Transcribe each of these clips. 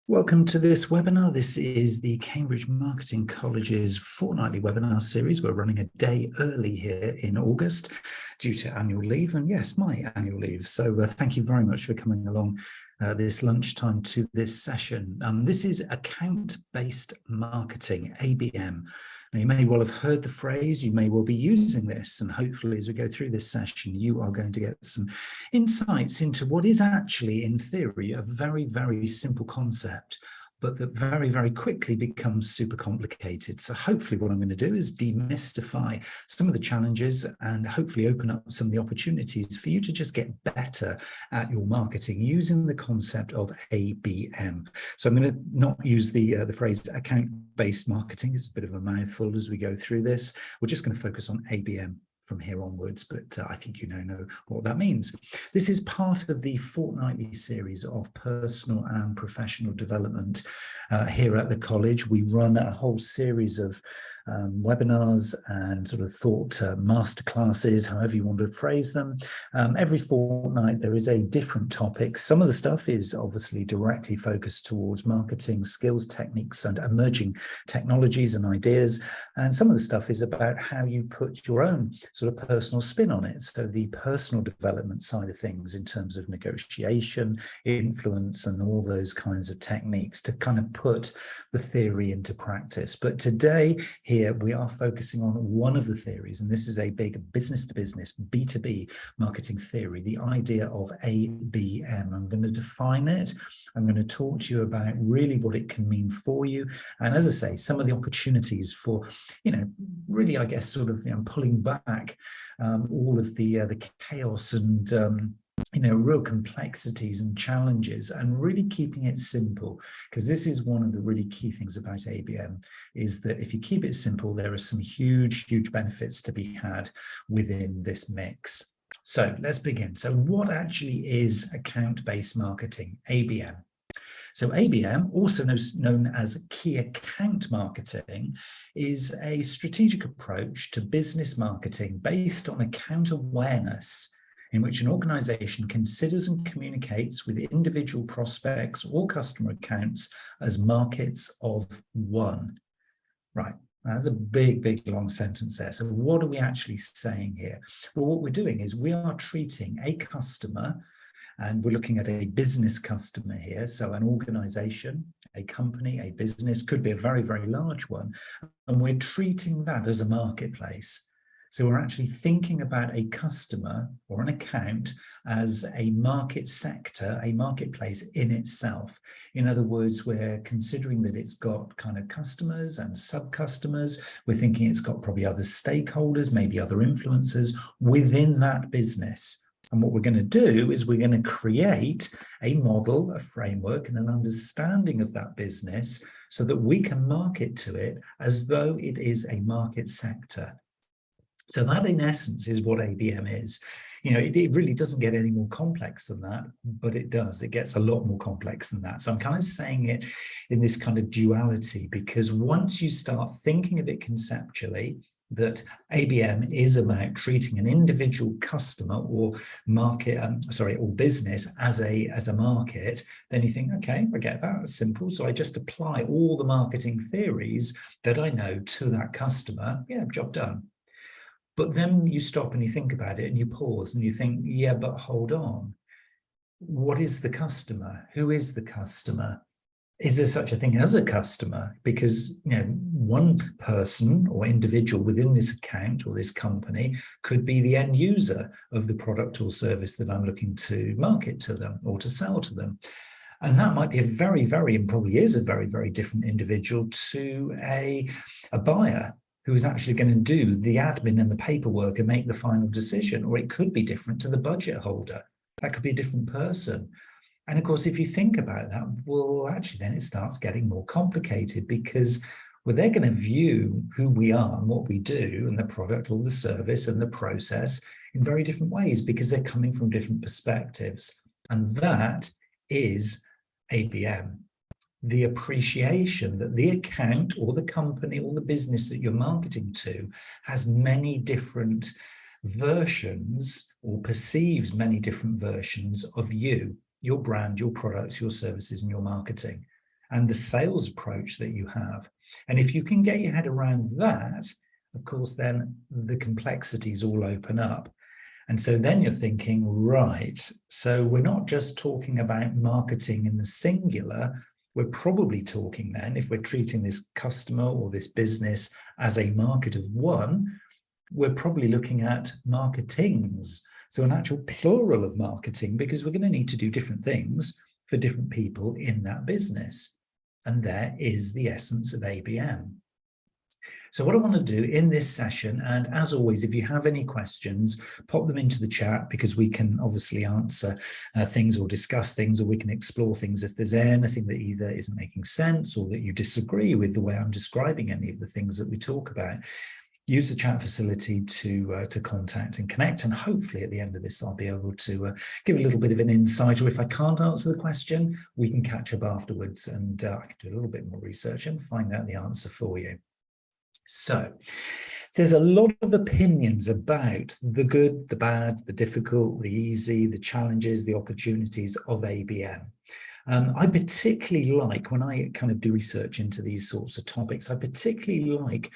Welcome to this webinar. This is the Cambridge Marketing College's fortnightly webinar series. We're running a day early here in August due to annual leave, and yes, my annual leave. So thank you very much for coming along this lunchtime to this session. This is account-based marketing, ABM. Now, you may well have heard the phrase, you may well be using this, and hopefully as we go through this session, you are going to get some insights into what is actually, in theory, a very, very simple concept, but that very, very quickly becomes super complicated. So hopefully what I'm going to do is demystify some of the challenges and hopefully open up some of the opportunities for you to just get better at your marketing using the concept of ABM. So I'm going to not use the phrase account-based marketing. It's a bit of a mouthful as we go through this. We're just going to focus on ABM from here onwards, but I think you know what that means. This is part of the fortnightly series of personal and professional development here at the college. We run a whole series of webinars and sort of thought masterclasses, however you want to phrase them. Every fortnight there is a different topic. Some of the stuff is obviously directly focused towards marketing skills, techniques and emerging technologies and ideas, and some of the stuff is about how you put your own sort of personal spin on it. So the personal development side of things in terms of negotiation, influence and all those kinds of techniques to kind of put the theory into practice. But today here we are focusing on one of the theories, and this is a big business-to-business, B2B marketing theory, the idea of ABM. I'm going to define it. I'm going to talk to you about really what it can mean for you. And as I say, some of the opportunities for, really, I guess, sort of pulling back all of the chaos and real complexities and challenges and really keeping it simple, because this is one of the really key things about ABM, is that if you keep it simple, there are some huge benefits to be had within this mix. So let's begin. So what actually is account-based marketing, ABM? So ABM, also known as key account marketing, is a strategic approach to business marketing based on account awareness, in which an organization considers and communicates with individual prospects or customer accounts as markets of one. Right. That's a big, long sentence there. So what are we actually saying here? Well, what we're doing is we are treating a customer, and we're looking at a business customer here. So an organization, a company, a business, could be a very, very large one. And we're treating that as a marketplace. So we're actually thinking about a customer or an account as a market sector, a marketplace in itself. In other words, we're considering that it's got kind of customers and sub-customers. We're thinking it's got probably other stakeholders, maybe other influencers within that business. And what we're going to do is we're going to create a model, a framework, and an understanding of that business so that we can market to it as though it is a market sector. So that, in essence, is what ABM is. It really doesn't get any more complex than that, but it does. It gets a lot more complex than that. So I'm kind of saying it in this kind of duality, because once you start thinking of it conceptually, that ABM is about treating an individual customer or market, or business as a market, then you think, okay, I get that, it's simple. So I just apply all the marketing theories that I know to that customer. Yeah, job done. But then you stop and you think about it and you pause and you think, yeah, but hold on. What is the customer? Who is the customer? Is there such a thing as a customer? Because, one person or individual within this account or this company could be the end user of the product or service that I'm looking to market to them or to sell to them. And that might be a very, and probably is a very, very different individual to a buyer who is actually going to do the admin and the paperwork and make the final decision. Or it could be different to the budget holder. That could be a different person. And of course, if you think about that, well, actually, then it starts getting more complicated, because they're going to view who we are and what we do and the product or the service and the process in very different ways, because they're coming from different perspectives. And that is ABM. The appreciation that the account or the company or the business that you're marketing to has many different versions or perceives many different versions of you, your brand, your products, your services, and your marketing. and the sales approach that you have. And if you can get your head around that, of course, then the complexities all open up. And so then you're thinking, right, so we're not just talking about marketing in the singular. We're probably talking then, if we're treating this customer or this business as a market of one, we're probably looking at marketings. So an actual plural of marketing, because we're going to need to do different things for different people in that business. And there is the essence of ABM. So what I want to do in this session, and as always, if you have any questions, pop them into the chat, because we can obviously answer things or discuss things, or we can explore things if there's anything that either isn't making sense or that you disagree with the way I'm describing any of the things that we talk about. Use the chat facility to contact and connect, and hopefully at the end of this I'll be able to give a little bit of an insight, or if I can't answer the question, we can catch up afterwards and I can do a little bit more research and find out the answer for you. So there's a lot of opinions about the good, the bad, the difficult, the easy, the challenges, the opportunities of ABM. I particularly like, when I kind of do research into these sorts of topics, I particularly like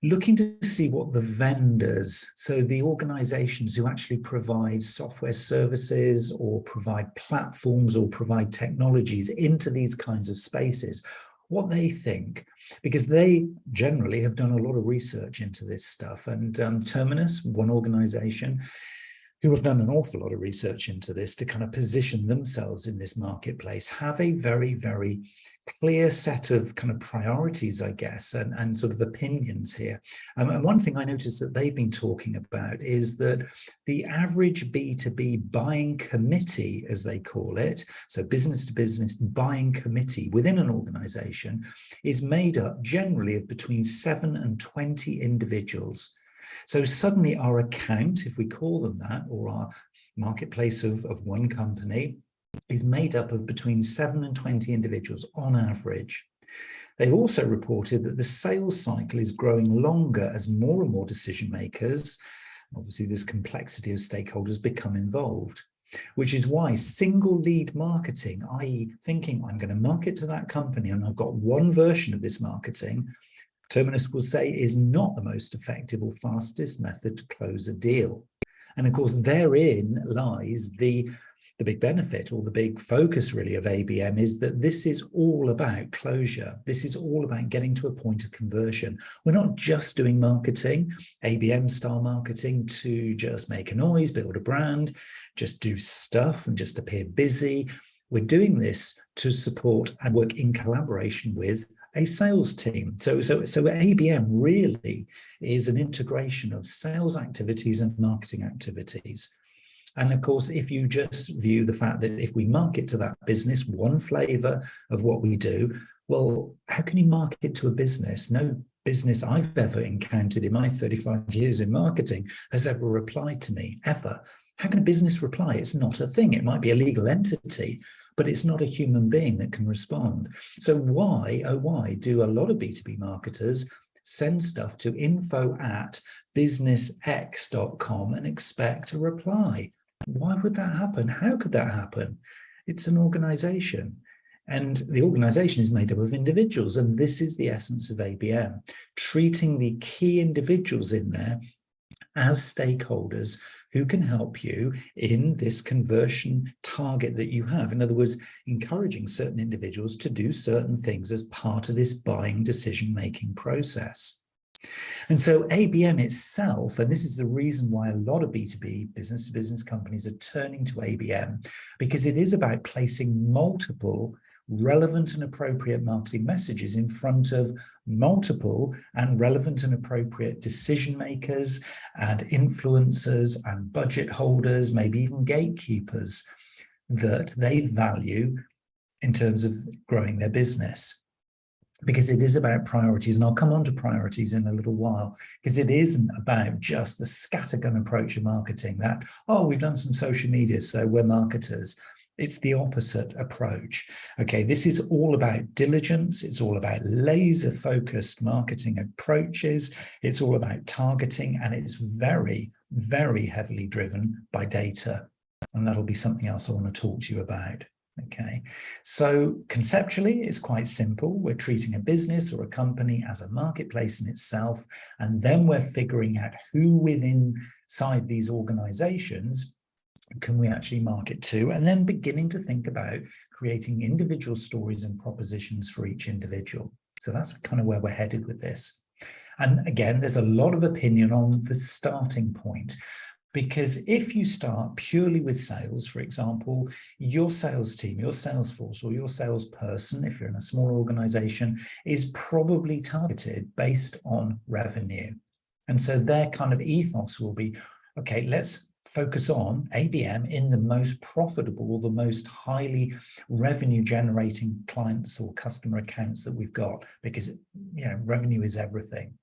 looking to see what the vendors, so the organizations who actually provide software services or provide platforms or provide technologies into these kinds of spaces, what they think, because they generally have done a lot of research into this stuff. And Terminus, one organization who have done an awful lot of research into this to kind of position themselves in this marketplace, have a very, very clear set of kind of priorities, I guess, and sort of opinions here. And one thing I noticed that they've been talking about is that the average B2B buying committee, as they call it, so business to business buying committee within an organization, is made up generally of between 7 and 20 individuals. So suddenly our account, if we call them that, or our marketplace of one company, is made up of between 7 and 20 individuals on average. They've also reported that the sales cycle is growing longer as more and more decision makers, obviously this complexity of stakeholders, become involved, which is why single lead marketing, i.e. thinking I'm going to market to that company and I've got one version of this marketing, Terminus will say is not the most effective or fastest method to close a deal. And of course, therein lies the big benefit, or the big focus really of ABM, is that this is all about closure. This is all about getting to a point of conversion. We're not just doing marketing, ABM style marketing, to just make a noise, build a brand, just do stuff and just appear busy. We're doing this to support and work in collaboration with a sales team. So ABM really is an integration of sales activities and marketing activities. And of course, if you just view the fact that if we market to that business one flavor of what we do, well, how can you market to a business? No business I've ever encountered in my 35 years in marketing has ever replied to me, ever. How can a business reply? It's not a thing. It might be a legal entity, but it's not a human being that can respond. So why, oh why, do a lot of B2B marketers send stuff to info@businessx.com and expect a reply? Why would that happen? How could that happen? It's an organization, and the organization is made up of individuals, and this is the essence of ABM, treating the key individuals in there as stakeholders who can help you in this conversion target that you have. In other words, encouraging certain individuals to do certain things as part of this buying decision-making process. And so ABM itself, and this is the reason why a lot of B2B business-to-business companies are turning to ABM, because it is about placing multiple relevant and appropriate marketing messages in front of multiple and relevant and appropriate decision makers and influencers and budget holders, maybe even gatekeepers, that they value in terms of growing their business. Because it is about priorities, and I'll come on to priorities in a little while, because it isn't about just the scattergun approach of marketing that, oh, we've done some social media, so we're marketers. It's the opposite approach. Okay, this is all about diligence. It's all about laser-focused marketing approaches. It's all about targeting, and it's very, very heavily driven by data. And that'll be something else I want to talk to you about. Okay, so conceptually, it's quite simple. We're treating a business or a company as a marketplace in itself, and then we're figuring out who within inside these organizations can we actually market to, and then beginning to think about creating individual stories and propositions for each individual. So that's kind of where we're headed with this. And again, there's a lot of opinion on the starting point. Because if you start purely with sales, for example, your sales team, your sales force, or your salesperson, if you're in a small organization, is probably targeted based on revenue. And so their kind of ethos will be, okay, let's focus on ABM in the most profitable, the most highly revenue generating clients or customer accounts that we've got, because revenue is everything.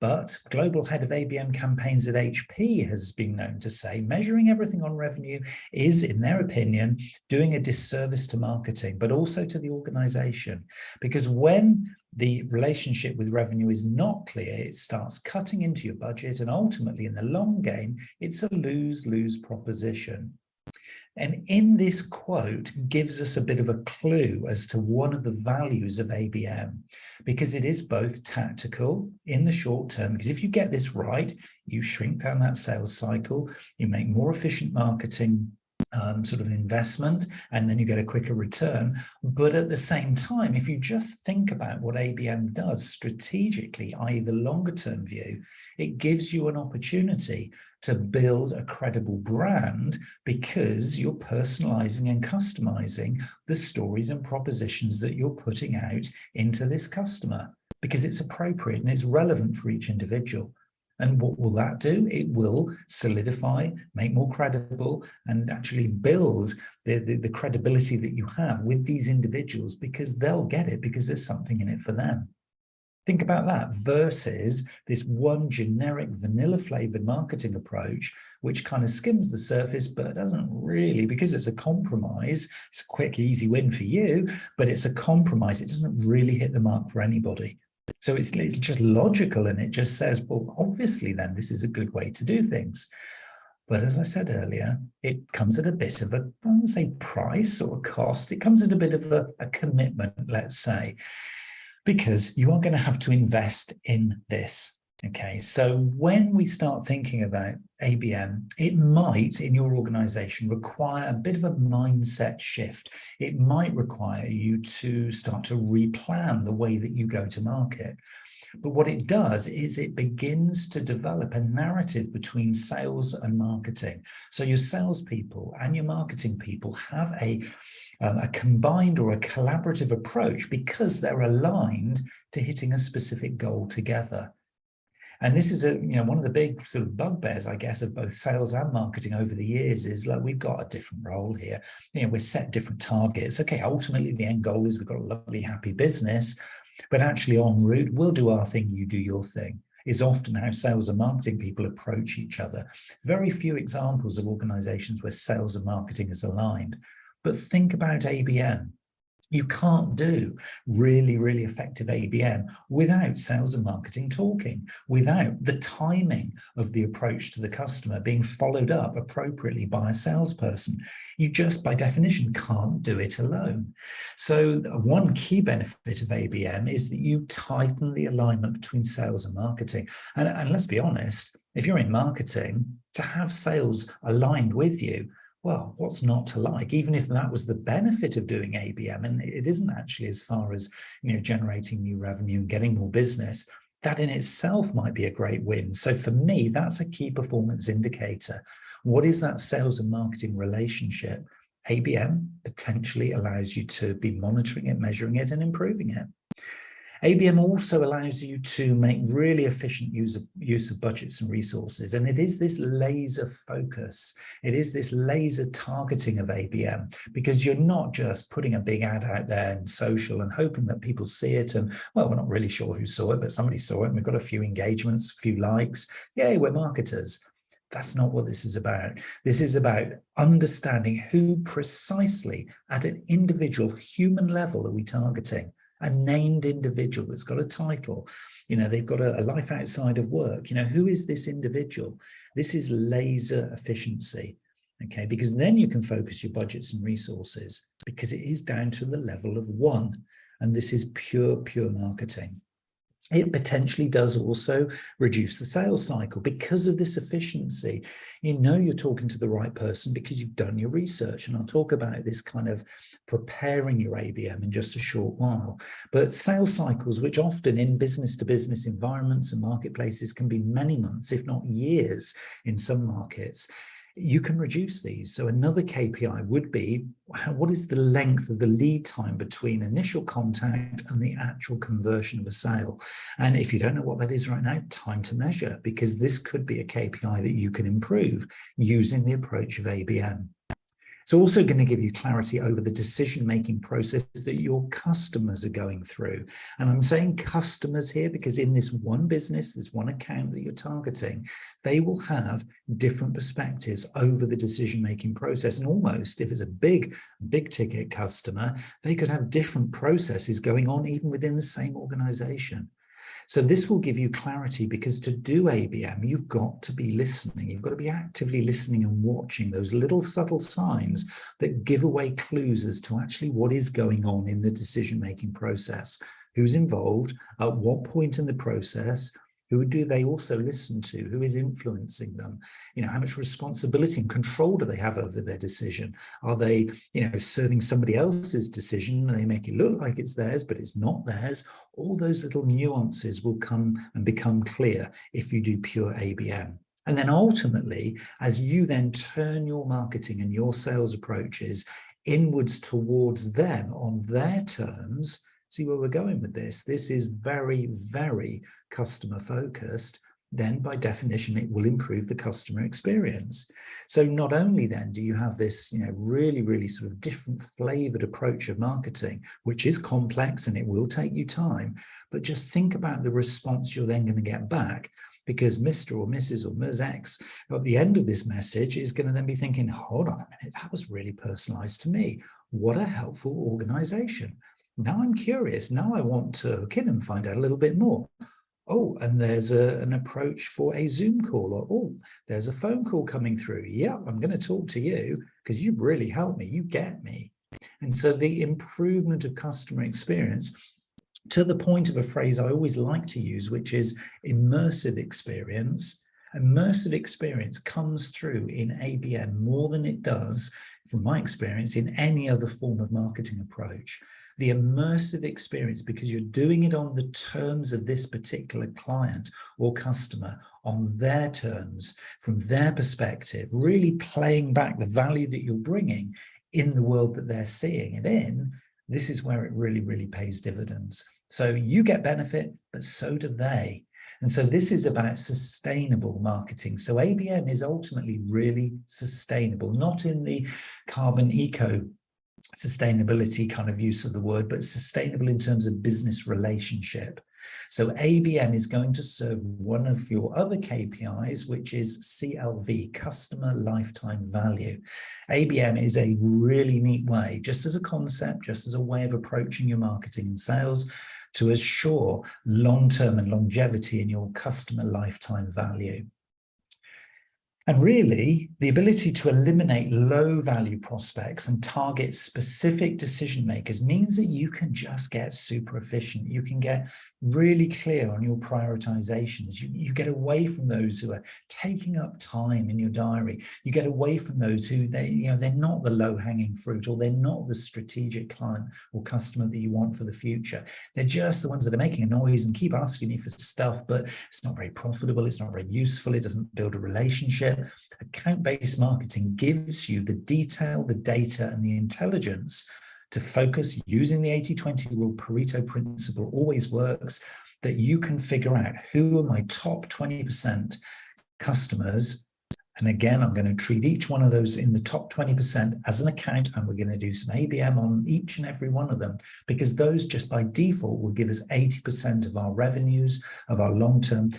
But global head of ABM campaigns at HP has been known to say measuring everything on revenue is, in their opinion, doing a disservice to marketing, but also to the organization. Because when the relationship with revenue is not clear, it starts cutting into your budget, and ultimately in the long game, it's a lose-lose proposition. And in this quote gives us a bit of a clue as to one of the values of ABM, because it is both tactical in the short term, because if you get this right, you shrink down that sales cycle, you make more efficient marketing sort of investment, and then you get a quicker return. But at the same time, if you just think about what ABM does strategically, i.e. the longer term view, it gives you an opportunity to build a credible brand because you're personalizing and customizing the stories and propositions that you're putting out into this customer, because it's appropriate and it's relevant for each individual. And what will that do? It will solidify, make more credible, and actually build the credibility that you have with these individuals, because they'll get it because there's something in it for them. Think about that versus this one generic vanilla flavored marketing approach, which kind of skims the surface, but doesn't really, because it's a compromise. It's a quick, easy win for you, but it's a compromise. It doesn't really hit the mark for anybody. So it's just logical, and it just says, well, obviously then this is a good way to do things. But as I said earlier, it comes at a bit of a, I wouldn't say price or a cost. It comes at a bit of a commitment, let's say, because you are going to have to invest in this. Okay, so when we start thinking about ABM, it might, in your organization, require a bit of a mindset shift. It might require you to start to replan the way that you go to market. But what it does is it begins to develop a narrative between sales and marketing. So your salespeople and your marketing people have a combined or a collaborative approach because they're aligned to hitting a specific goal together. And this is one of the big sort of bugbears, I guess, of both sales and marketing over the years is like, we've got a different role here. We're set different targets. Okay, ultimately the end goal is we've got a lovely, happy business, but actually en route, we'll do our thing, you do your thing, is often how sales and marketing people approach each other. Very few examples of organizations where sales and marketing is aligned. But think about ABM. You can't do really, really effective ABM without sales and marketing talking, without the timing of the approach to the customer being followed up appropriately by a salesperson. You just, by definition, can't do it alone. So one key benefit of ABM is that you tighten the alignment between sales and marketing. And let's be honest, if you're in marketing, to have sales aligned with you, well, what's not to like, even if that was the benefit of doing ABM, and it isn't actually as far as, generating new revenue and getting more business, that in itself might be a great win. So for me, that's a key performance indicator. What is that sales and marketing relationship? ABM potentially allows you to be monitoring it, measuring it, and improving it. ABM also allows you to make really efficient use of budgets and resources. And it is this laser focus. It is this laser targeting of ABM, because you're not just putting a big ad out there in social and hoping that people see it. And, well, we're not really sure who saw it, but somebody saw it. And we've got a few engagements, a few likes. Yay, we're marketers. That's not what this is about. This is about understanding who precisely at an individual human level are we targeting. A named individual that's got a title, they've got a life outside of work. Who is this individual? This is laser efficiency. Okay, because then you can focus your budgets and resources, because it is down to the level of one. And this is pure marketing. It potentially does also reduce the sales cycle because of this efficiency. You know you're talking to the right person because you've done your research. And I'll talk about this kind of preparing your ABM in just a short while. But sales cycles, which often in business-to-business environments and marketplaces can be many months, if not years in some markets, you can reduce these. So another KPI would be, what is the length of the lead time between initial contact and the actual conversion of a sale? And if you don't know what that is right now, time to measure, because this could be a KPI that you can improve using the approach of ABM. It's also going to give you clarity over the decision-making process that your customers are going through. And I'm saying customers here because in this one business, this one account that you're targeting, they will have different perspectives over the decision-making process. And almost, if it's a big ticket customer, they could have different processes going on even within the same organization. So this will give you clarity, because to do ABM, you've got to be listening. You've got to be actively listening and watching those little subtle signs that give away clues as to actually what is going on in the decision-making process. Who's involved, at what point in the process, who do they also listen to? Who is influencing them? You know, how much responsibility and control do they have over their decision? Are they, serving somebody else's decision and they make it look like it's theirs, but it's not theirs? All those little nuances will come and become clear if you do pure ABM. And then ultimately, as you then turn your marketing and your sales approaches inwards towards them on their terms, see where we're going with this. This is very, very customer focused. Then by definition, it will improve the customer experience. So not only then do you have this, really sort of different flavored approach of marketing, which is complex and it will take you time, but just think about the response you're then going to get back, because Mr. or Mrs. or Ms. X at the end of this message is going to then be thinking, hold on a minute, that was really personalized to me. What a helpful organization. Now I'm curious. Now I want to hook in and find out a little bit more. Oh, and there's an approach for a Zoom call, or, oh, there's a phone call coming through. Yeah, I'm going to talk to you because you've really helped me. You get me. And so the improvement of customer experience, to the point of a phrase I always like to use, which is immersive experience. Immersive experience comes through in ABM more than it does, from my experience, in any other form of marketing approach. The immersive experience, because you're doing it on the terms of this particular client or customer, on their terms, from their perspective, really playing back the value that you're bringing in the world that they're seeing it in. This is where it really pays dividends. So you get benefit, but so do they. And so this is about sustainable marketing. So ABM is ultimately really sustainable, not in the carbon eco sustainability kind of use of the word, but sustainable in terms of business relationship. So ABM is going to serve one of your other KPIs, which is CLV, customer lifetime value. ABM is a really neat way, just as a concept, just as a way of approaching your marketing and sales, to assure long-term and longevity in your customer lifetime value. And really, the ability to eliminate low-value prospects and target specific decision makers means that you can just get super efficient. You can get really clear on your prioritizations. You get away from those who are taking up time in your diary. You get away from those who they're not the low-hanging fruit, or they're not the strategic client or customer that you want for the future. They're just the ones that are making a noise and keep asking you for stuff, but it's not very profitable. It's not very useful. It doesn't build a relationship. Account-based marketing gives you the detail, the data, and the intelligence to focus using the 80-20 rule. Pareto principle always works, that you can figure out who are my top 20% customers. And again, I'm going to treat each one of those in the top 20% as an account, and we're going to do some ABM on each and every one of them, because those just by default will give us 80% of our revenues, of our long-term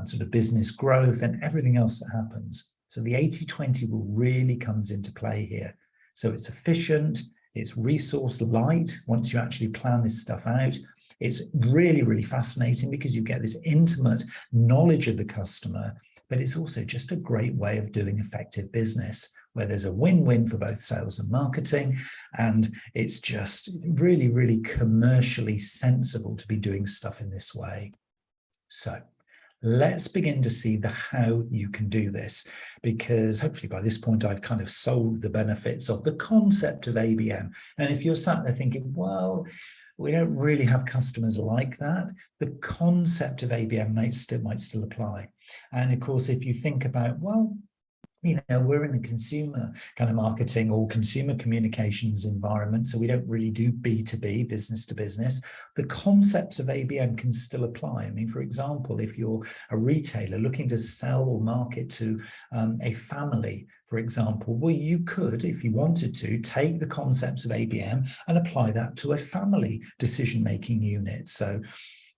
sort of business growth and everything else that happens. So the 80-20 rule really comes into play here. So it's efficient, it's resource light once you actually plan this stuff out. It's really fascinating because you get this intimate knowledge of the customer, but it's also just a great way of doing effective business. where there's a win-win for both sales and marketing, and it's just really, really commercially sensible to be doing stuff in this way. So let's begin to see the how you can do this, because hopefully by this point I've kind of sold the benefits of the concept of ABM. And if you're sat there thinking, well, we don't really have customers like that, the concept of ABM might still apply. And of course, if you think about, well, you know, we're in a consumer kind of marketing or consumer communications environment, so we don't really do B2B, business to business. The concepts of ABM can still apply. I mean, for example, if you're a retailer looking to sell or market to a family, for example, well, you could, if you wanted to, take the concepts of ABM and apply that to a family decision-making unit. So,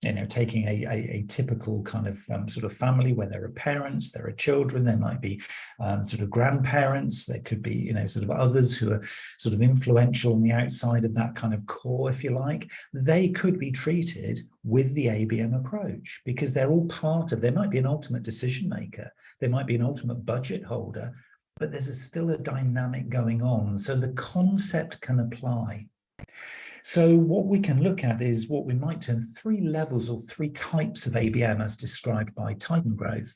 you know, taking a typical kind of sort of family where there are parents, there are children, there might be sort of grandparents, there could be, you know, sort of others who are sort of influential on the outside of that kind of core, if you like. They could be treated with the ABM approach because they're all part of, there might be an ultimate decision maker, there might be an ultimate budget holder, but there's still a dynamic going on. So the concept can apply. So what we can look at is what we might term 3 levels or 3 types of ABM as described by Titan Growth.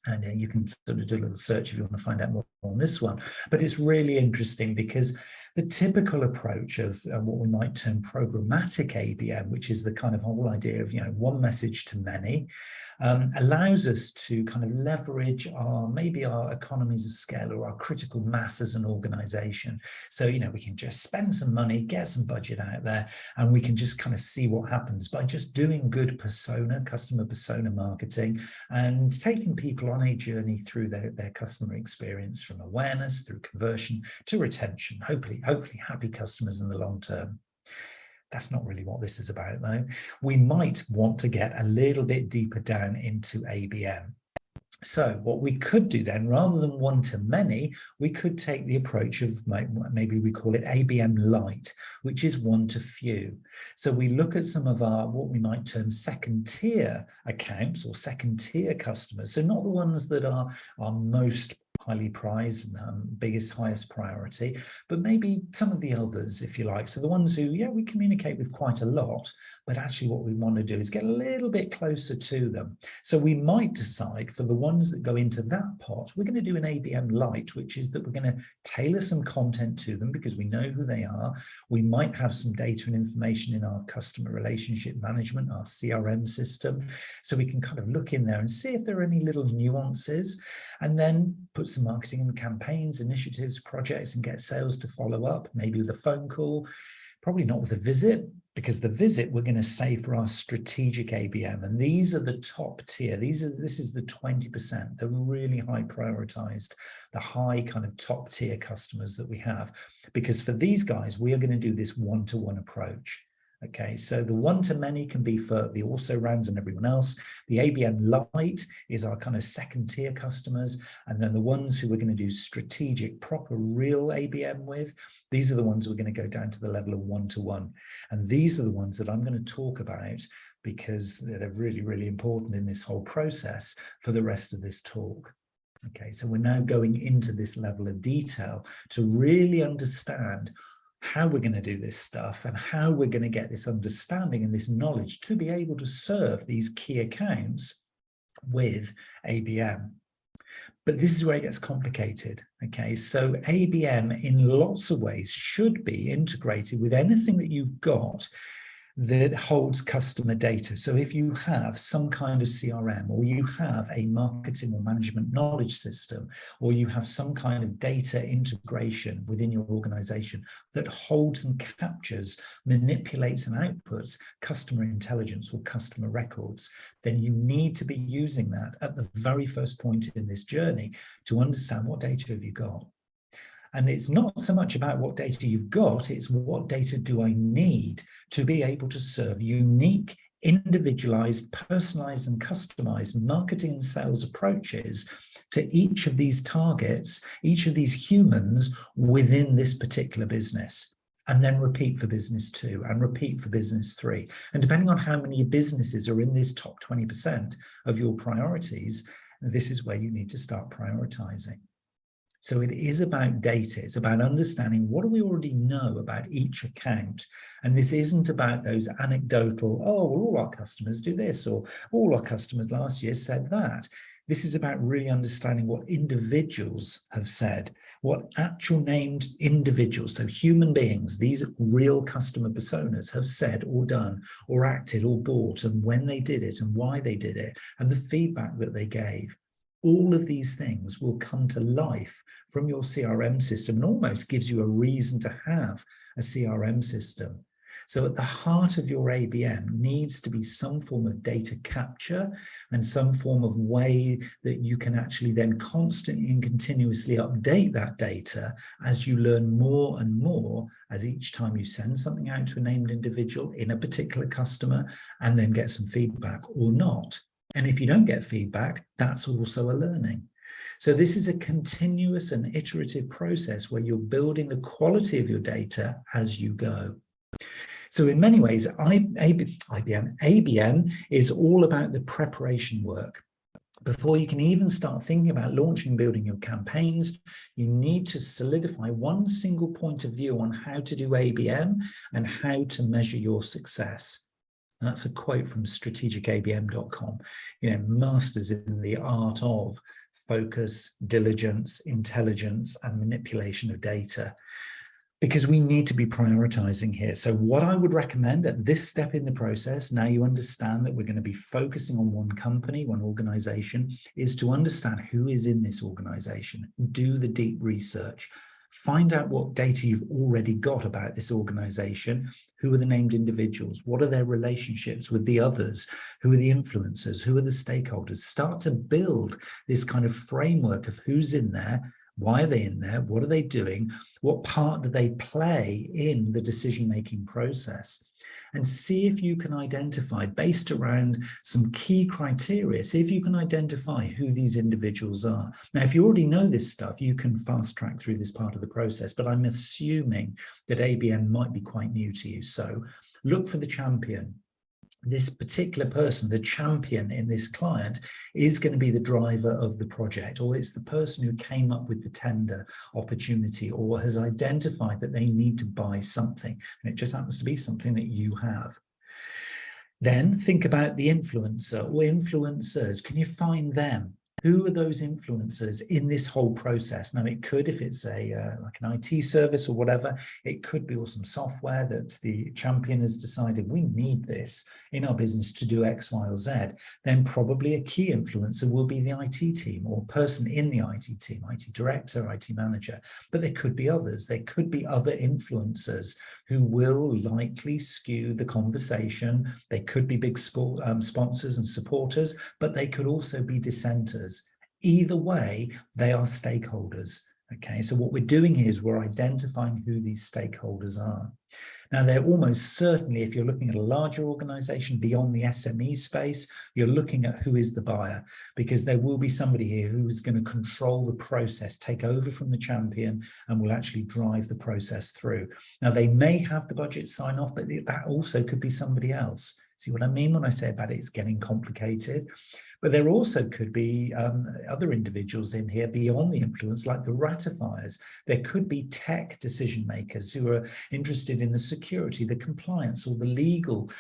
And you can sort of do a little search if you want to find out more on this one. But it's really interesting because the typical approach of what we might term programmatic ABM, which is the kind of whole idea of, you know, one message to many, allows us to kind of leverage maybe our economies of scale or our critical mass as an organization. So, you know, we can just spend some money, get some budget out there, and we can just kind of see what happens by just doing good customer persona marketing and taking people on a journey through their customer experience, from awareness through conversion to retention, hopefully happy customers in the long term. That's not really what this is about, though. We might want to get a little bit deeper down into ABM. So what we could do then, rather than one to many, we could take the approach of, maybe we call it ABM light, which is one to few. So we look at some of our, what we might term second tier accounts or second tier customers. So not the ones that are most highly prized and biggest, highest priority, but maybe some of the others, if you like. So the ones who, yeah, we communicate with quite a lot, but actually what we want to do is get a little bit closer to them. So we might decide for the ones that go into that pot, we're going to do an ABM light, which is that we're going to tailor some content to them because we know who they are. We might have some data and information in our customer relationship management, our CRM system, so we can kind of look in there and see if there are any little nuances, and then put some marketing and campaigns, initiatives, projects, and get sales to follow up, maybe with a phone call, probably not with a visit, because the visit we're going to save for our strategic ABM. And these are the top tier. This is the 20%, the really high prioritized, the high kind of top tier customers that we have. Because for these guys, we are going to do this one-to-one approach. Okay, so the one-to-many can be for the also-rans and everyone else. The ABM light is our kind of second tier customers. And then the ones who we're going to do strategic, proper, real ABM with, these are the ones we're going to go down to the level of one-to-one. And these are the ones that I'm going to talk about because they're really, really important in this whole process for the rest of this talk. Okay, so we're now going into this level of detail to really understand how we're going to do this stuff and how we're going to get this understanding and this knowledge to be able to serve these key accounts with ABM. But this is where it gets complicated. Okay, so ABM in lots of ways should be integrated with anything that you've got that holds customer data. So if you have some kind of CRM, or you have a marketing or management knowledge system, or you have some kind of data integration within your organization that holds and captures, manipulates and outputs customer intelligence or customer records, then you need to be using that at the very first point in this journey to understand what data have you got. And it's not so much about what data you've got, it's what data do I need to be able to serve unique, individualized, personalized, and customized marketing and sales approaches to each of these targets, each of these humans within this particular business. And then repeat for business 2 and repeat for business 3. And depending on how many businesses are in this top 20% of your priorities, this is where you need to start prioritizing. So it is about data. It's about understanding what do we already know about each account. And this isn't about those anecdotal, oh, well, all our customers do this, or all our customers last year said that. This is about really understanding what individuals have said, what actual named individuals, so human beings, these real customer personas have said or done or acted or bought, and when they did it and why they did it, and the feedback that they gave. All of these things will come to life from your CRM system and almost gives you a reason to have a CRM system. So at the heart of your ABM needs to be some form of data capture and some form of way that you can actually then constantly and continuously update that data as you learn more and more as each time you send something out to a named individual in a particular customer and then get some feedback or not. And if you don't get feedback, that's also a learning. So this is a continuous and iterative process where you're building the quality of your data as you go. So in many ways, ABM is all about the preparation work. Before you can even start thinking about launching and building your campaigns, you need to solidify one single point of view on how to do ABM and how to measure your success. And that's a quote from strategicabm.com, masters in the art of focus, diligence, intelligence, and manipulation of data. Because we need to be prioritizing here. So what I would recommend at this step in the process, now you understand that we're going to be focusing on one company, one organization, is to understand who is in this organization. Do the deep research. Find out what data you've already got about this organization. Who are the named individuals? What are their relationships with the others? Who are the influencers? Who are the stakeholders? Start to build this kind of framework of who's in there. Why are they in there? What are they doing? What part do they play in the decision-making process? And see if you can identify, based around some key criteria, see if you can identify who these individuals are. Now, if you already know this stuff, you can fast track through this part of the process, but I'm assuming that ABM might be quite new to you. So look for the champion. This particular person, the champion in this client, is going to be the driver of the project, or it's the person who came up with the tender opportunity or has identified that they need to buy something, and it just happens to be something that you have. Then think about the influencer or influencers. Can you find them? Who are those influencers in this whole process? Now, it could, if it's like an IT service or whatever, it could be some software that the champion has decided we need this in our business to do X, Y, or Z. Then probably a key influencer will be the IT team or person in the IT team, IT director, IT manager. But there could be others. There could be other influencers who will likely skew the conversation. They could be big sponsors and supporters, but they could also be dissenters. Either way, they are stakeholders. Okay, so what we're doing here is we're identifying who these stakeholders are. Now, they're almost certainly, if you're looking at a larger organization beyond the SME space, you're looking at who is the buyer, because there will be somebody here who is going to control the process, take over from the champion, and will actually drive the process through. Now, they may have the budget sign off, but that also could be somebody else. See what I mean when I say about it's getting complicated? But there also could be other individuals in here beyond the influence, like the ratifiers. There could be tech decision makers who are interested in the security, the compliance, or the legal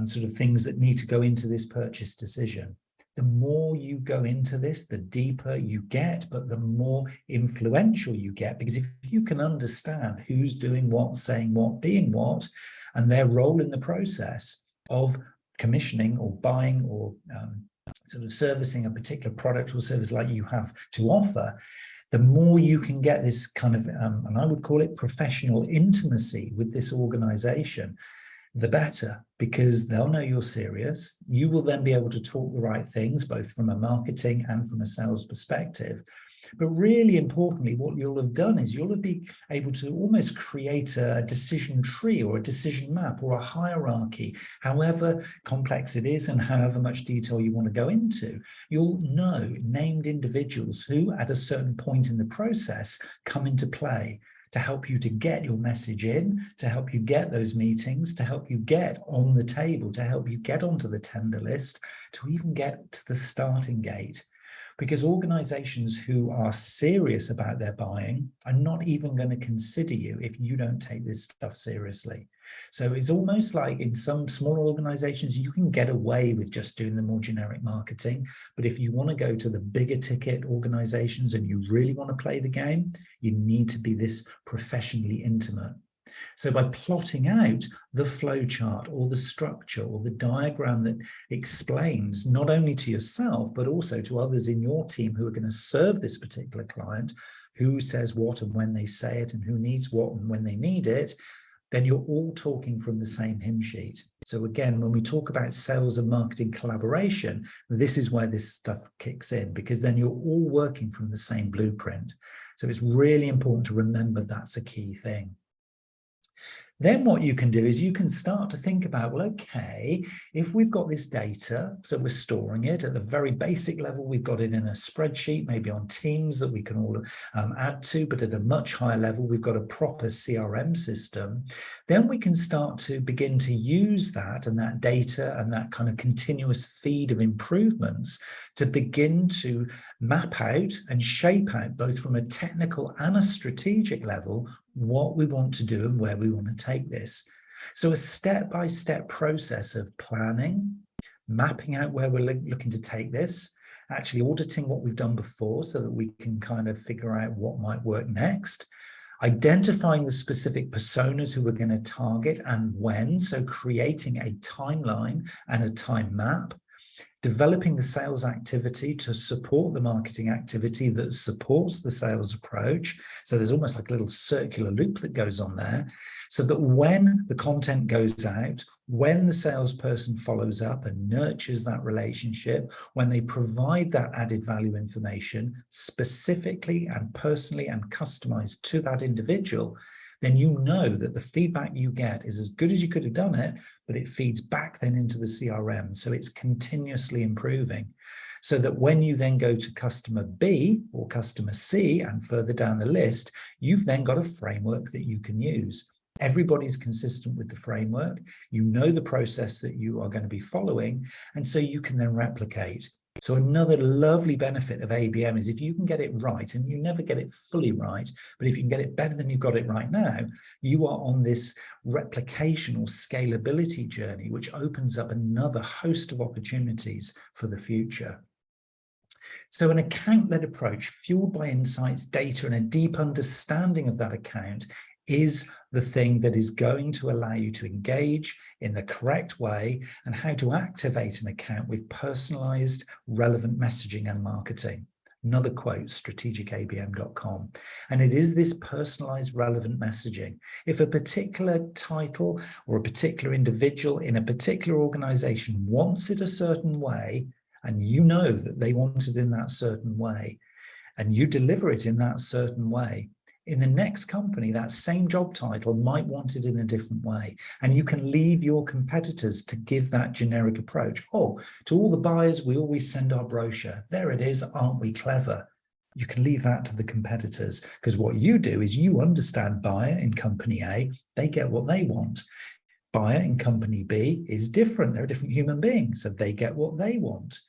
sort of things that need to go into this purchase decision. The more you go into this, the deeper you get, but the more influential you get, because if you can understand who's doing what, saying what, being what, and their role in the process of commissioning or buying or sort of servicing a particular product or service like you have to offer, the more you can get this kind of, and I would call it professional intimacy with this organization, the better, because they'll know you're serious. You will then be able to talk the right things, both from a marketing and from a sales perspective. But really importantly, what you'll have done is you'll be able to almost create a decision tree or a decision map or a hierarchy, however complex it is and however much detail you want to go into. You'll know named individuals who at a certain point in the process come into play to help you to get your message in, to help you get those meetings, to help you get on the table, to help you get onto the tender list, to even get to the starting gate. because organizations who are serious about their buying are not even going to consider you if you don't take this stuff seriously. So it's almost like in some smaller organizations, you can get away with just doing the more generic marketing. But if you want to go to the bigger ticket organizations and you really want to play the game, you need to be this professionally intimate. So by plotting out the flow chart or the structure or the diagram that explains not only to yourself, but also to others in your team who are going to serve this particular client, who says what and when they say it and who needs what and when they need it, then you're all talking from the same hymn sheet. So again, when we talk about sales and marketing collaboration, this is where this stuff kicks in, because then you're all working from the same blueprint. So it's really important to remember that's a key thing. Then what you can do is you can start to think about, well, okay, if we've got this data, so we're storing it at the very basic level, we've got it in a spreadsheet, maybe on Teams that we can all add to, but at a much higher level, we've got a proper CRM system. Then we can start to begin to use that and that data and that kind of continuous feed of improvements to begin to map out and shape out, both from a technical and a strategic level, what we want to do and where we want to take this. So a step-by-step process of planning, mapping out where we're looking to take this, actually auditing what we've done before so that we can kind of figure out what might work next, identifying the specific personas who we're going to target and when, so creating a timeline and a time map, developing the sales activity to support the marketing activity that supports the sales approach. So there's almost like a little circular loop that goes on there, so that when the content goes out, when the salesperson follows up and nurtures that relationship, when they provide that added value information specifically and personally and customized to that individual, then you know that the feedback you get is as good as you could have done it, but it feeds back then into the CRM. So it's continuously improving. So that when you then go to customer B or customer C and further down the list, you've then got a framework that you can use. Everybody's consistent with the framework. You know the process that you are going to be following, and so you can then replicate. So another lovely benefit of ABM is if you can get it right, and you never get it fully right, but if you can get it better than you've got it right now, you are on this replication or scalability journey, which opens up another host of opportunities for the future. So an account-led approach fueled by insights, data, and a deep understanding of that account is the thing that is going to allow you to engage in the correct way and how to activate an account with personalized, relevant messaging and marketing. Another quote, strategicabm.com. And it is this personalized, relevant messaging. If a particular title or a particular individual in a particular organization wants it a certain way, and you know that they want it in that certain way, and you deliver it in that certain way, in the next company, that same job title might want it in a different way. And you can leave your competitors to give that generic approach. Oh, to all the buyers, we always send our brochure. There it is. Aren't we clever? You can leave that to the competitors, because what you do is you understand buyer in company A, they get what they want. Buyer in company B is different. They're a different human being, so they get what they want.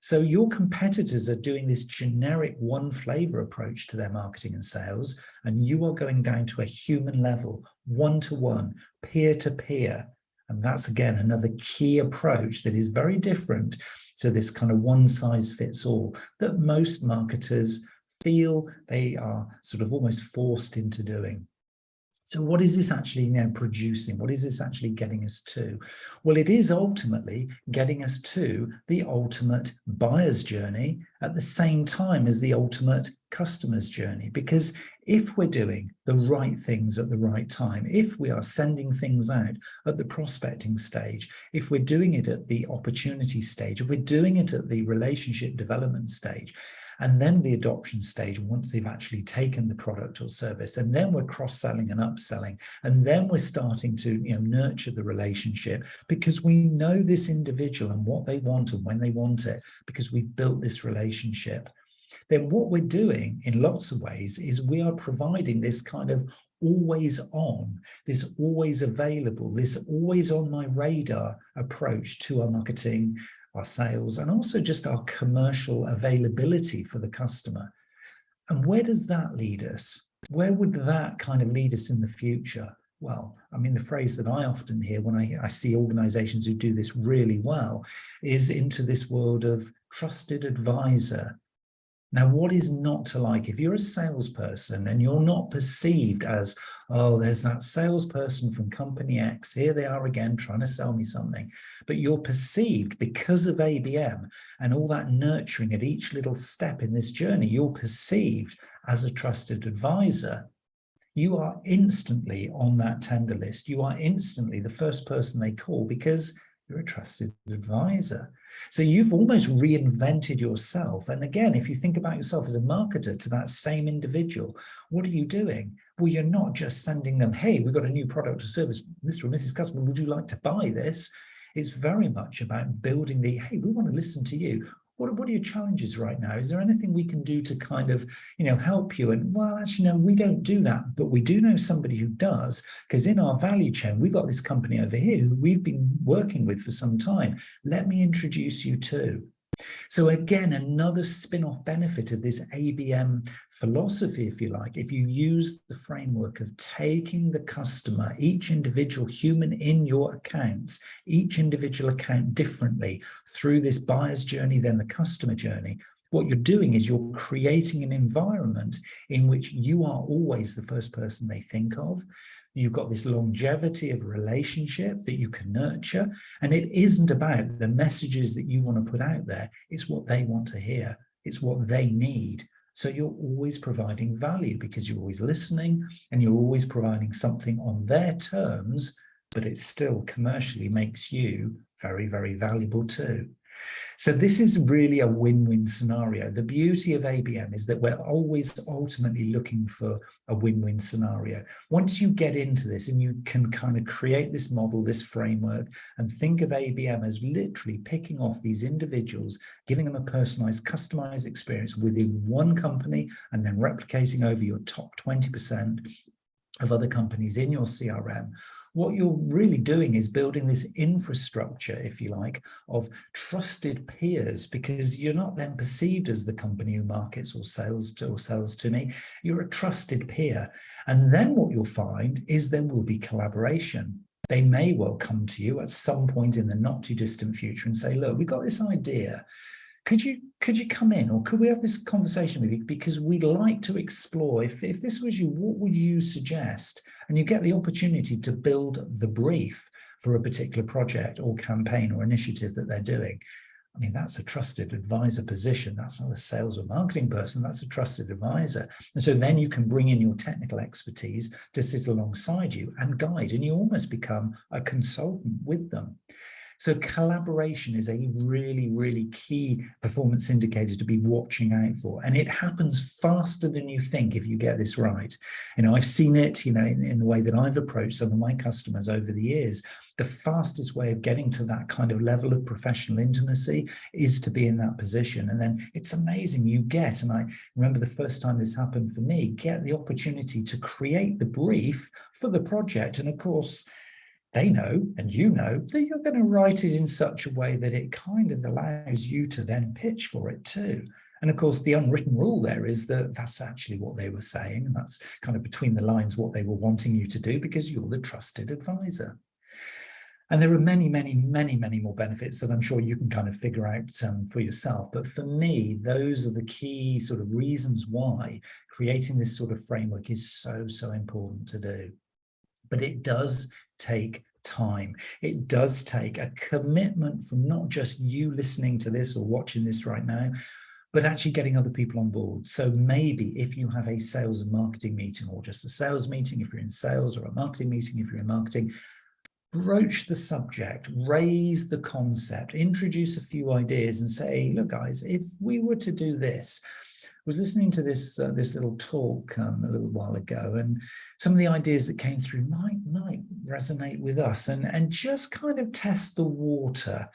So your competitors are doing this generic one flavor approach to their marketing and sales, and you are going down to a human level, one-to-one, peer-to-peer. And that's, again, another key approach that is very different to this kind of one-size-fits-all that most marketers feel they are sort of almost forced into doing. So what is this actually now producing? What is this actually getting us to? Well, it is ultimately getting us to the ultimate buyer's journey at the same time as the ultimate customer's journey. Because if we're doing the right things at the right time, if we are sending things out at the prospecting stage, if we're doing it at the opportunity stage, if we're doing it at the relationship development stage, and then the adoption stage, once they've actually taken the product or service, and then we're cross-selling and upselling, and then we're starting to nurture the relationship, because we know this individual and what they want and when they want it, because we've built this relationship. Then what we're doing in lots of ways is we are providing this kind of always on, this always available, this always on my radar approach to our marketing our sales, and also just our commercial availability for the customer. And where does that lead us? Where would that kind of lead us in the future? Well, I mean, the phrase that I often hear when I see organizations who do this really well is into this world of trusted advisor. Now, what is not to like? If you're a salesperson and you're not perceived as, oh, there's that salesperson from company X, here they are again trying to sell me something, but you're perceived because of ABM and all that nurturing at each little step in this journey, you're perceived as a trusted advisor. You are instantly on that tender list. You are instantly the first person they call because you're a trusted advisor. So you've almost reinvented yourself. And again, if you think about yourself as a marketer to that same individual, what are you doing? Well, you're not just sending them, hey, we've got a new product or service, Mr. or Mrs. Customer, would you like to buy this? It's very much about building the, hey, we want to listen to you. What are your challenges right now? Is there anything we can do to kind of, help you? And well, actually, no, we don't do that, but we do know somebody who does, because in our value chain, we've got this company over here who we've been working with for some time. Let me introduce you to. So again, another spin-off benefit of this ABM philosophy, if you like, if you use the framework of taking the customer, each individual human in your accounts, each individual account differently through this buyer's journey, then the customer journey, what you're doing is you're creating an environment in which you are always the first person they think of. You've got this longevity of relationship that you can nurture. And it isn't about the messages that you want to put out there. It's what they want to hear. It's what they need. So you're always providing value because you're always listening and you're always providing something on their terms, but it still commercially makes you very, very valuable too. So this is really a win-win scenario. The beauty of ABM is that we're always ultimately looking for a win-win scenario. Once you get into this and you can kind of create this model, this framework, and think of ABM as literally picking off these individuals, giving them a personalized, customized experience within one company, and then replicating over your top 20% of other companies in your CRM, what you're really doing is building this infrastructure, if you like, of trusted peers, because you're not then perceived as the company who markets or sells to me. You're a trusted peer. And then what you'll find is there will be collaboration. They may well come to you at some point in the not too distant future and say, look, we've got this idea. Could you come in, or could we have this conversation with you? Because we'd like to explore, if this was you, what would you suggest? And you get the opportunity to build the brief for a particular project or campaign or initiative that they're doing. I mean, that's a trusted advisor position. That's not a sales or marketing person. That's a trusted advisor. And so then you can bring in your technical expertise to sit alongside you and guide, and you almost become a consultant with them. So collaboration is a really, really key performance indicator to be watching out for. And it happens faster than you think if you get this right. I've seen it, in the way that I've approached some of my customers over the years. The fastest way of getting to that kind of level of professional intimacy is to be in that position. And then it's amazing you get, and I remember the first time this happened for me, get the opportunity to create the brief for the project. And of course, they know, and you know, that you're going to write it in such a way that it kind of allows you to then pitch for it too. And of course, the unwritten rule there is that that's actually what they were saying. And that's kind of between the lines what they were wanting you to do, because you're the trusted advisor. And there are many, many, many, many more benefits that I'm sure you can kind of figure out for yourself. But for me, those are the key sort of reasons why creating this sort of framework is so, so important to do. But it does take time. It does take a commitment from not just you listening to this or watching this right now, but actually getting other people on board. So maybe if you have a sales and marketing meeting, or just a sales meeting if you're in sales, or a marketing meeting if you're in marketing, broach the subject, raise the concept, introduce a few ideas and say, look, guys, if we were to do this, I was listening to this little talk a little while ago, and some of the ideas that came through might resonate with us, and just kind of test the water.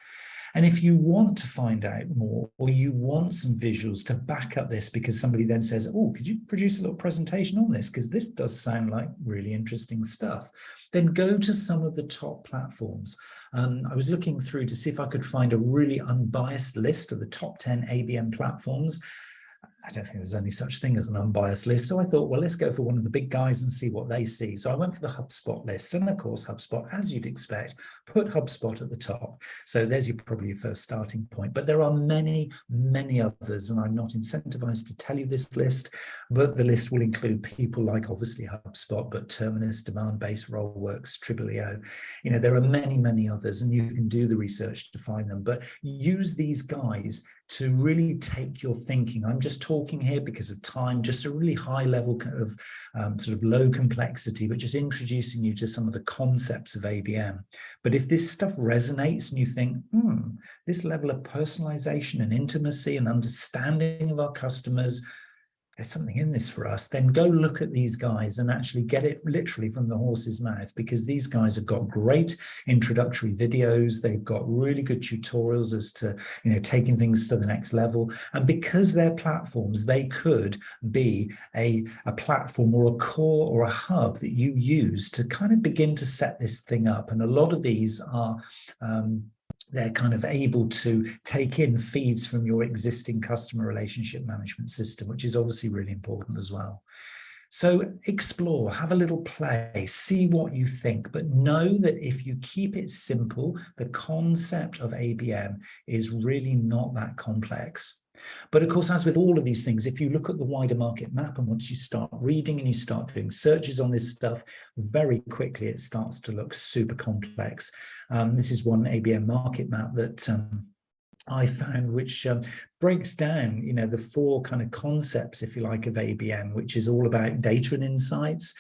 And if you want to find out more, or you want some visuals to back up this, because somebody then says, oh, could you produce a little presentation on this? Because this does sound like really interesting stuff. Then go to some of the top platforms. I was looking through to see if I could find a really unbiased list of the top 10 ABM platforms. I don't think there's any such thing as an unbiased list. So I thought, well, let's go for one of the big guys and see what they see. So I went for the HubSpot list. And of course, HubSpot, as you'd expect, put HubSpot at the top. So there's probably your first starting point. But there are many, many others. And I'm not incentivized to tell you this list, but the list will include people like obviously HubSpot, but Terminus, Demand-Based, Rollworks, Tribalio. There are many, many others, and you can do the research to find them. But use these guys to really take your thinking. I'm just talking here because of time, just a really high level of sort of low complexity, but just introducing you to some of the concepts of ABM. But if this stuff resonates and you think, this level of personalization and intimacy and understanding of our customers, there's something in this for us, then go look at these guys and actually get it literally from the horse's mouth, because these guys have got great introductory videos. They've got really good tutorials as to, taking things to the next level. And because they're platforms, they could be a platform or a core or a hub that you use to kind of begin to set this thing up. And a lot of these are they're kind of able to take in feeds from your existing customer relationship management system, which is obviously really important as well. So explore, have a little play, see what you think, but know that if you keep it simple, the concept of ABM is really not that complex. But of course, as with all of these things, if you look at the wider market map, and once you start reading and you start doing searches on this stuff, very quickly it starts to look super complex. This is one ABM market map that I found, which breaks down, the four kind of concepts, if you like, of ABM, which is all about data and insights,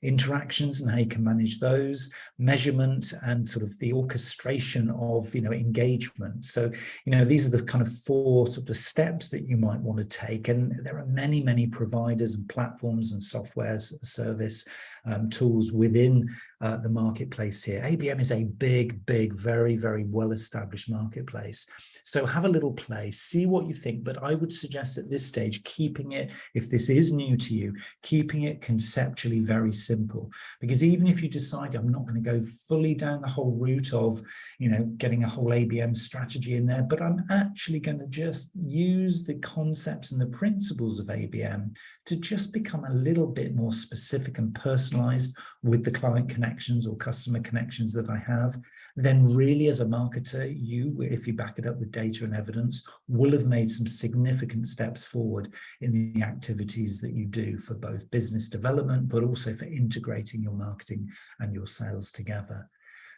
interactions and how you can manage those, measurement, and sort of the orchestration of, engagement. So, these are the kind of four sort of steps that you might want to take. And there are many, many providers and platforms and softwares, service tools within the marketplace here. ABM is a big, very, very well-established marketplace. So have a little play, see what you think, but I would suggest at this stage, keeping it, if this is new to you, keeping it conceptually very simple. Because even if you decide I'm not going to go fully down the whole route of, getting a whole ABM strategy in there, but I'm actually going to just use the concepts and the principles of ABM to just become a little bit more specific and personalized with the client connections or customer connections that I have, then really as a marketer, you, if you back it up with data and evidence, will have made some significant steps forward in the activities that you do for both business development, but also for integrating your marketing and your sales together.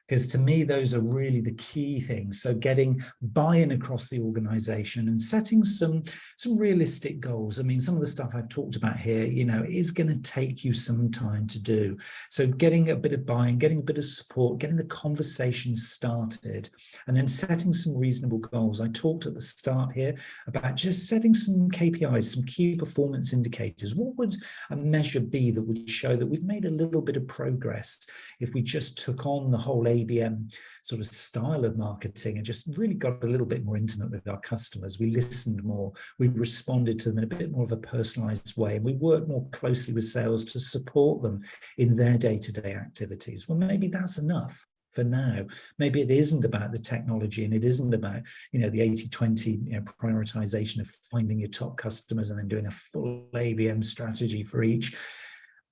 Because to me, those are really the key things. So getting buy-in across the organization and setting some realistic goals. I mean, some of the stuff I've talked about here, is going to take you some time to do. So getting a bit of buy-in, getting a bit of support, getting the conversation started, and then setting some reasonable goals. I talked at the start here about just setting some KPIs, some key performance indicators. What would a measure be that would show that we've made a little bit of progress if we just took on the whole ABM sort of style of marketing and just really got a little bit more intimate with our customers? We listened more, we responded to them in a bit more of a personalized way, and we worked more closely with sales to support them in their day-to-day activities. Well, maybe that's enough for now. Maybe it isn't about the technology, and it isn't about, the 80-20 prioritization of finding your top customers and then doing a full ABM strategy for each.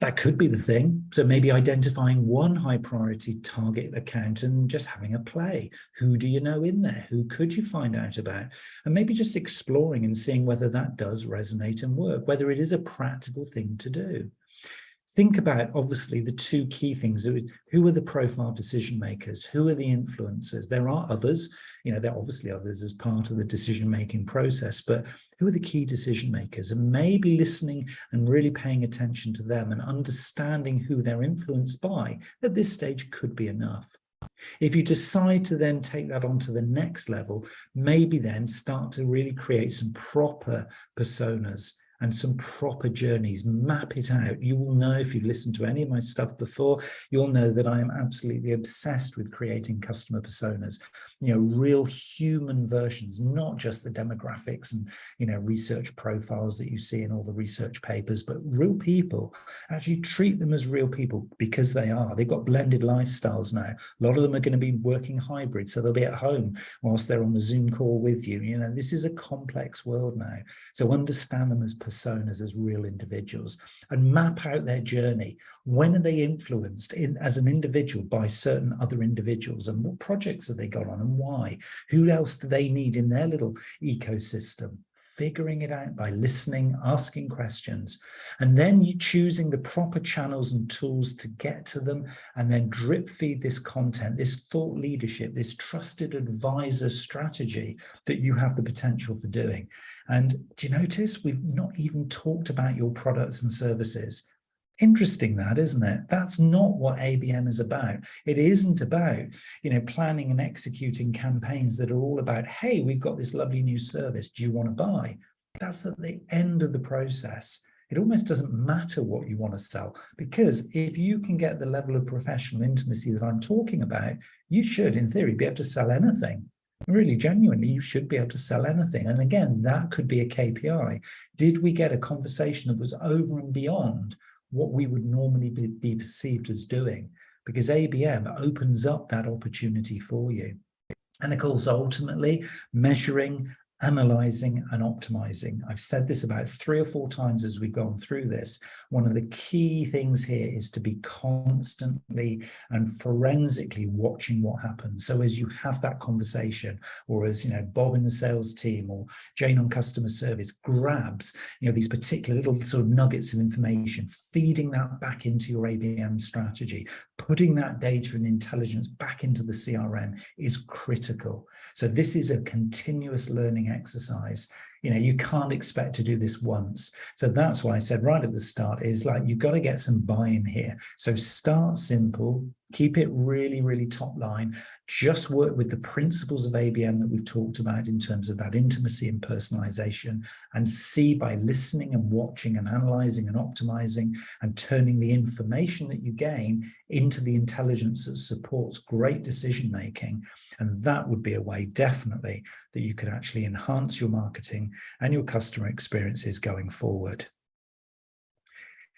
That could be the thing. So maybe identifying one high priority target account and just having a play. Who do you know in there? Who could you find out about? And maybe just exploring and seeing whether that does resonate and work, whether it is a practical thing to do. Think about, obviously, the two key things. Who are the profile decision makers? Who are the influencers? There are others, there are obviously others as part of the decision-making process, but who are the key decision makers? And maybe listening and really paying attention to them and understanding who they're influenced by at this stage could be enough. If you decide to then take that on to the next level, maybe then start to really create some proper personas and some proper journeys. Map it out. You will know, if you've listened to any of my stuff before, you'll know that I am absolutely obsessed with creating customer personas, real human versions, not just the demographics and, research profiles that you see in all the research papers, but real people. Actually treat them as real people, because they are. They've got blended lifestyles now. A lot of them are going to be working hybrid, so they'll be at home whilst they're on the Zoom call with you. This is a complex world now. So understand them as personas, as real individuals, and map out their journey. When are they influenced as an individual by certain other individuals, and what projects have they got on and why? Who else do they need in their little ecosystem? Figuring it out by listening, asking questions, and then you choosing the proper channels and tools to get to them, and then drip feed this content, this thought leadership, this trusted advisor strategy that you have the potential for doing. And do you notice we've not even talked about your products and services? Interesting that, isn't it? That's not what ABM is about. It isn't about, planning and executing campaigns that are all about, hey, we've got this lovely new service. Do you want to buy? That's at the end of the process. It almost doesn't matter what you want to sell, because if you can get the level of professional intimacy that I'm talking about, you should, in theory, be able to sell anything. Really, genuinely, you should be able to sell anything. And again, that could be a KPI. Did we get a conversation that was over and beyond what we would normally be perceived as doing? Because ABM opens up that opportunity for you. And of course, ultimately, measuring, analyzing, and optimizing. I've said this about 3 or 4 times as we've gone through this. One of the key things here is to be constantly and forensically watching what happens. So as you have that conversation, or as Bob in the sales team or Jane on customer service grabs these particular little sort of nuggets of information, feeding that back into your ABM strategy, putting that data and intelligence back into the CRM is critical. So this is a continuous learning exercise. You can't expect to do this once. So that's why I said right at the start is like, you've got to get some buy-in here. So start simple, keep it really, really top line. Just work with the principles of ABM that we've talked about in terms of that intimacy and personalization, and see by listening and watching and analyzing and optimizing and turning the information that you gain into the intelligence that supports great decision making. And that would be a way, definitely, that you could actually enhance your marketing and your customer experiences going forward.